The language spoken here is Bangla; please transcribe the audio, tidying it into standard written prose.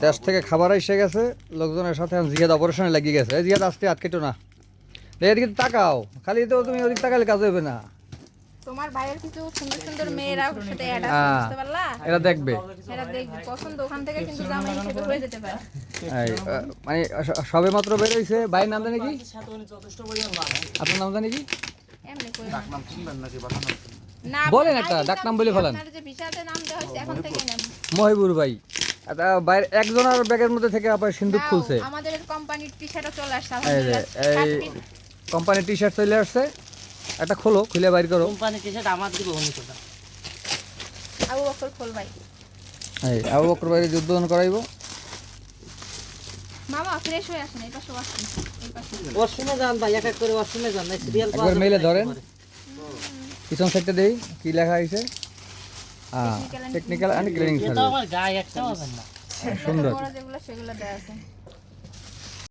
দেশ থেকে খাবার এসে গেছে লোকজনের সাথে জিহাদ অপারেশনে লেগে গেছে। এই জিহাদ আসতে আটকেটো না, এদিকে তাকাও, খালি তো তুমি ওদিক তাকালে কাজ হবে না। তোমার ভাইয়ের কিছু সুন্দর সুন্দর মেয়েরা সাথে অ্যাড আছে, বুঝতে পারলা? এরা দেখবে, এরা দেখবে পছন্দ, ওখান থেকে কিন্তু জামাই হিসেবে হয়ে যেতে পারে। এই মানে সবে মাত্র বের হইছে। ভাইয়ের নাম জানি কি? আপনার নাম জানি কি? এমনি করে ডাক নাম চিনবেন নাকি বানান নাম? না বলেন একটা ডাক নাম বলে ফেলেন। আপনার যে ভিসাতে নাম দেওয়া হয়েছে এখন থেকে নেন। মহিবুর ভাই। বাইরে একজনের ব্যাগের মধ্যে থেকে আবার সিন্দুক খুলছে। আমাদের কোম্পানির টি-শার্টও চলে আসছে এই যে আলহামদুলিল্লাহ। এই কোম্পানির টি শার্ট চলে আসছে, একটা খোলো, খুলে বাইর করো। কোম্পানি টি-শার্ট আমার দিব উনি তো। আবু বকর খোল ভাই। এই আবু বকর ভাই উদ্বোধন করাইবো। মামা ফ্রেশ হয়ে আসেন, এই পাশে আসেন, এই পাশে। ওয়াশরুমে যান ভাই, এক এক করে ওয়াশরুমে যান, না সিরিয়াল একবার মেলে ধরেন, পিছন সাইডটা দেই কি লেখা আছে। টেকনিক্যাল এন্ড ক্লিনিং এটা সার্ভিস। আমার গায়ে একটা হবে না। সুন্দর। বড় যেগুলো সেগুলো দেয়া আছে।